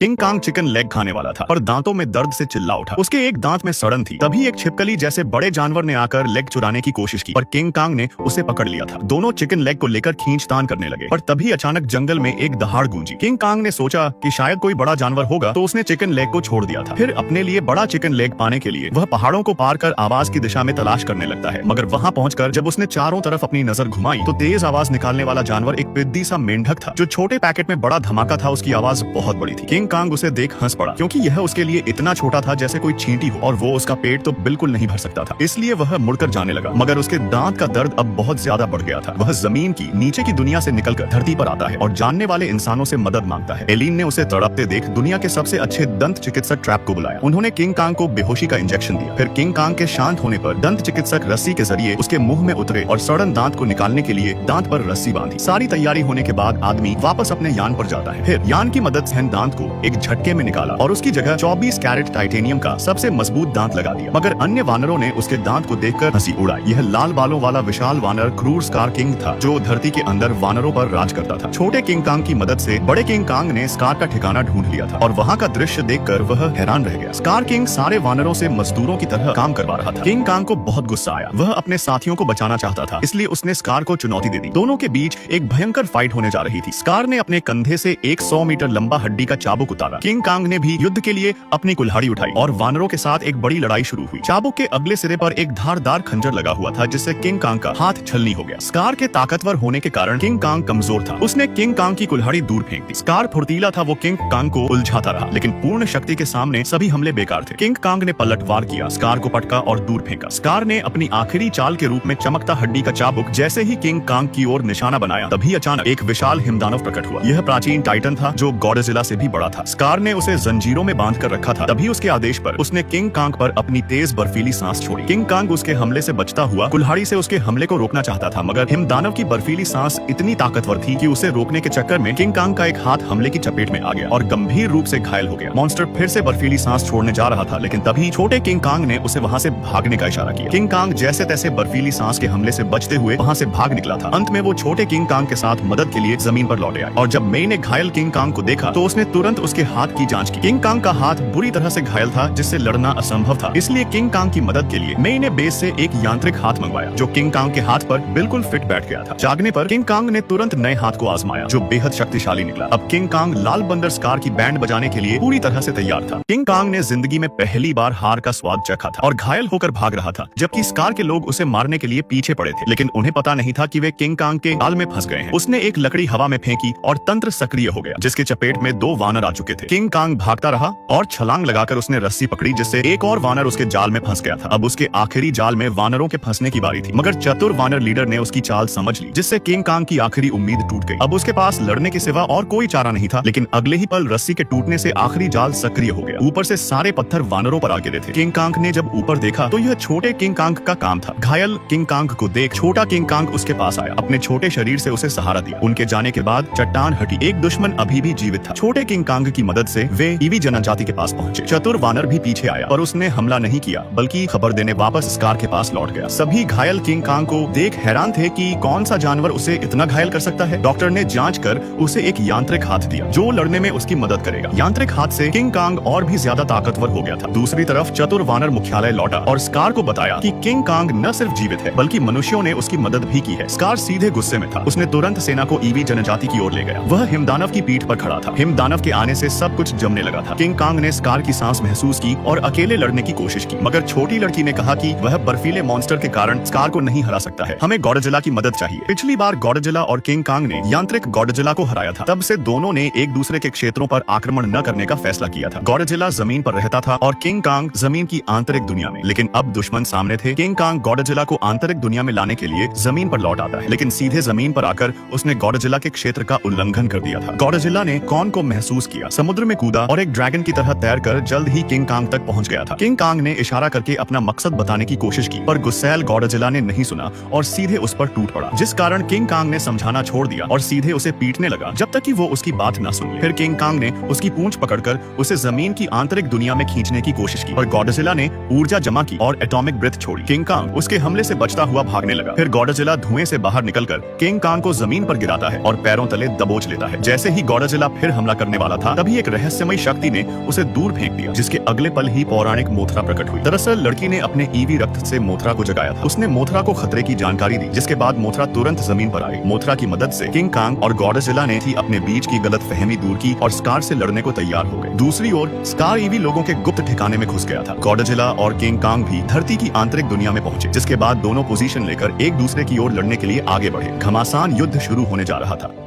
King Kong chicken leg खाने वाला था और दांतों में दर्द से चिल्ला उठा। उसके एक दांत में सड़न थी। तभी एक छिपकली जैसे बड़े जानवर ने आकर लेग चुराने की कोशिश की, पर किंग कांग ने उसे पकड़ लिया था। दोनों चिकन लेग को लेकर खींचतान करने लगे, पर तभी अचानक जंगल में एक दहाड़ गूंजी। किंग कांग ने सोचा कि शायद कोई बड़ा जानवर होगा, तो उसने चिकन लेग को छोड़ दिया था। फिर अपने लिए बड़ा चिकन लेग पाने के लिए वह पहाड़ों को पार कर आवाज की दिशा में तलाश करने लगता है। मगर वहां पहुंचकर जब उसने चारों तरफ अपनी नजर घुमाई तो तेज आवाज निकालने वाला जानवर एक पिद्दी सा मेंढक था। जो छोटे पैकेट में बड़ा धमाका था, उसकी आवाज बहुत बड़ी थी। किंग कांग उसे देख हंस पड़ा, क्योंकि यह उसके लिए इतना छोटा था जैसे कोई चींटी हो, और वो उसका पेट तो बिल्कुल नहीं भर सकता था। इसलिए वह मुड़कर जाने लगा, मगर उसके दांत का दर्द अब बहुत ज्यादा बढ़ गया था। वह जमीन की नीचे की दुनिया से निकलकर धरती पर आता है और जानने वाले इंसानों से मदद मांगता है। एलिन ने उसे तड़पते देख दुनिया के सबसे अच्छे दंत चिकित्सक ट्रैप को बुलाया। उन्होंने किंग कांग को बेहोशी का इंजेक्शन दिया। फिर किंग कांग के शांत होने पर दंत चिकित्सक रस्सी के जरिए उसके मुंह में उतरे और सड़न दांत को निकालने के लिए दांत पर रस्सी बांधी। सारी तैयारी होने के बाद आदमी वापस अपने यान पर जाता है। फिर यान की मदद से दांत को एक झटके में निकाला और उसकी जगह 24 कैरेट टाइटेनियम का सबसे मजबूत दांत लगा दिया। मगर अन्य वानरों ने उसके दांत को देखकर हंसी उड़ाई। यह लाल बालों वाला विशाल वानर क्रूर स्कार किंग था, जो धरती के अंदर वानरों पर राज करता था। छोटे किंग कांग की मदद से बड़े किंग कांग ने स्कार का ठिकाना ढूंढ लिया था और वहाँ का दृश्य देखकर वह हैरान रह गया। स्कार किंग सारे वानरों से मजदूरों की तरह काम करवा रहा था। किंग कांग को बहुत गुस्सा आया। वह अपने साथियों को बचाना चाहता था, इसलिए उसने स्कार को चुनौती दे दी। दोनों के बीच एक भयंकर फाइट होने जा रही थी। स्कार ने अपने कंधे से एक 100 मीटर लंबा हड्डी का चाबुक उतारा। किंग कांग ने भी युद्ध के लिए अपनी कुल्हाड़ी उठाई और वानरों के साथ एक बड़ी लड़ाई शुरू हुई। चाबुक के अगले सिरे पर एक धारदार खंजर लगा हुआ था, जिससे किंग कांग का हाथ छलनी हो गया। स्कार के ताकतवर होने के कारण किंग कांग कमजोर था। उसने किंग कांग की कुल्हाड़ी दूर फेंक दी। स्कार फुर्तीला था, वो किंग कांग को उलझाता रहा, लेकिन पूर्ण शक्ति के सामने सभी हमले बेकार थे। किंग कांग ने पलटवार किया, स्कार को पटका और दूर फेंका। स्कार ने अपनी आखिरी चाल के रूप में चमकता हड्डी का चाबुक जैसे ही किंग कांग की ओर निशाना बनाया, तभी अचानक एक विशाल हिमदानव प्रकट हुआ। यह प्राचीन टाइटन था, जो गॉडजिला से भी बड़ा था। स्कार ने उसे जंजीरों में बांध कर रखा था। तभी उसके आदेश पर उसने किंग कांग पर अपनी तेज बर्फीली सांस छोड़ी। किंग कांग उसके हमले से बचता हुआ कुल्हाड़ी से उसके हमले को रोकना चाहता था, मगर हिमदानव की बर्फीली सांस इतनी ताकतवर थी कि उसे रोकने के चक्कर में किंग कांग का एक हाथ हमले की चपेट में आ गया और गंभीर रूप से घायल हो गया। मॉन्स्टर फिर से बर्फीली सांस छोड़ने जा रहा था, लेकिन तभी छोटे किंग कांग ने उसे वहां से भागने का इशारा किया। किंग कांग जैसे तैसे बर्फीली सांस के हमले से बचते हुए वहां से भाग निकला था। अंत में वो छोटे किंग कांग के साथ मदद के लिए जमीन पर लौट आया और जब मेई ने घायल किंग कांग को देखा तो उसने तुरंत उसके हाथ की जांच की। किंग कांग का हाथ बुरी तरह से घायल था, जिससे लड़ना असंभव था। इसलिए किंग कांग की मदद के लिए मेई ने बेस से एक यांत्रिक हाथ मंगवाया, जो किंग कांग के हाथ पर बिल्कुल फिट बैठ गया था। जागने पर किंग कांग ने तुरंत नए हाथ को आजमाया, जो बेहद शक्तिशाली निकला। अब किंग कांग लाल बंदर स्कार की बैंड बजाने के लिए पूरी तरह से तैयार था। किंग कांग ने जिंदगी में पहली बार हार का स्वाद चखा था और घायल होकर भाग रहा था, जबकि स्कार के लोग उसे मारने के लिए पीछे पड़े थे, लेकिन उन्हें पता नहीं था कि वे किंग कांग के जाल में फंस गए हैं। उसने एक लकड़ी हवा में फेंकी और तंत्र सक्रिय हो गया, जिसके चपेट में 2 वानर आ चुके थे। किंग कांग भागता रहा और छलांग लगाकर उसने रस्सी पकड़ी, जिससे एक और वानर उसके जाल में फंस गया था। अब उसके आखिरी जाल में वानरों के फंसने की बारी थी, मगर चतुर वानर लीडर ने उसकी चाल समझ ली, जिससे किंग कांग की आखिरी उम्मीद टूट गई। अब उसके पास लड़ने के सिवा और कोई चारा नहीं था, लेकिन अगले ही पल रस्सी के टूटने से आखिरी जाल सक्रिय हो गया। ऊपर से सारे पत्थर वानरों पर आ गिरे थे। किंग कांग ने जब ऊपर देखा तो यह छोटे किंग कांग का काम था। घायल किंग कांग को देख छोटा किंग कांग उसके पास आया, अपने छोटे शरीर से उसे सहारा दिया। उनके जाने के बाद चट्टान हटी। एक दुश्मन अभी भी जीवित था। छोटे किंग कांग की मदद से वे ईवी जनजाति के पास पहुंचे। चतुर वानर भी पीछे आया, पर उसने हमला नहीं किया, बल्कि खबर देने वापस स्कार के पास लौट गया। सभी घायल किंग कांग को देख हैरान थे कि कौन सा जानवर उसे इतना घायल कर सकता है। डॉक्टर ने जांच कर उसे एक यांत्रिक हाथ दिया, जो लड़ने में उसकी मदद करेगा। यांत्रिक हाथ से किंग कांग और भी ज्यादा ताकतवर हो गया था। दूसरी तरफ चतुर वानर मुख्यालय लौटा और स्कार को बताया कि किंग कांग न सिर्फ जीवित है, बल्कि मनुष्यों ने उसकी मदद भी की है। स्कार सीधे गुस्से में था। उसने तुरंत सेना को ईवी जनजाति की ओर ले गया। वह हिमदानव की पीठ पर खड़ा था। हिमदानव के आने से सब कुछ जमने लगा था। किंग कांग ने स्कार की सांस महसूस की और अकेले लड़ने की कोशिश की, मगर छोटी लड़की ने कहा कि वह बर्फीले मॉन्स्टर के कारण स्कार को नहीं हरा सकता है। हमें गॉडजिला की मदद चाहिए। पिछली बार गॉडजिला और किंग कांग ने यांत्रिक गॉडजिला को हराया था। तब से दोनों ने एक दूसरे के क्षेत्रों पर आक्रमण न करने का फैसला किया था। गॉडजिला जमीन पर रहता था और किंग कांग जमीन की आंतरिक दुनिया में, लेकिन अब दुश्मन सामने थे। किंग कांग गॉडजिला को आंतरिक दुनिया में लाने के लिए जमीन पर लौट आता है, लेकिन सीधे जमीन पर आकर उसने गॉडजिला के क्षेत्र का उल्लंघन कर दिया था। गॉडजिला ने कॉन को महसूस किया, समुद्र में कूदा और एक ड्रैगन की तरह तैरकर जल्द ही किंग कांग तक पहुंच गया था। किंग कांग ने इशारा करके अपना मकसद बताने की कोशिश की, पर गुस्सैल गॉडजिला ने नहीं सुना और सीधे उस पर टूट पड़ा, जिस कारण किंग कांग ने समझाना छोड़ दिया और सीधे उसे पीटने लगा, जब तक कि वो उसकी बात न सुन ले। फिर किंग कांग ने उसकी पूंछ पकड़कर उसे जमीन की आंतरिक दुनिया में खींचने की कोशिश की, और गॉडजिला ने ऊर्जा जमा की और एटॉमिक ब्रेथ छोड़ी। किंग कांग उसके हमले से बचता हुआ भागने लगा। फिर गॉडजिला धुएं से बाहर निकलकर किंग कांग को जमीन पर गिराता है और पैरों तले दबोच लेता है। जैसे ही गॉडजिला फिर हमला करने वाला था, तभी एक रहस्यमयी शक्ति ने उसे दूर फेंक दिया, जिसके अगले पल ही पौराणिक मोथरा प्रकट हुई। दरअसल लड़की ने अपने ईवी रक्त से मोथरा को जगाया था। उसने मोथरा को खतरे की जानकारी दी, जिसके बाद मोथरा तुरंत जमीन पर आई। मोथरा की मदद से किंग कांग और गॉडजिला ने अपने बीच की गलतफहमी दूर की और स्कार से लड़ने को तैयार हो गए। दूसरी ओर स्कार ईवी लोगों के गुप्त ठिकाने में घुस गया था। गॉडजिला और किंग कांग भी धरती की आंतरिक दुनिया में पहुंचे, जिसके बाद दोनों पोजीशन लेकर एक दूसरे की ओर लड़ने के लिए आगे बढ़े। घमासान युद्ध शुरू होने जा रहा था।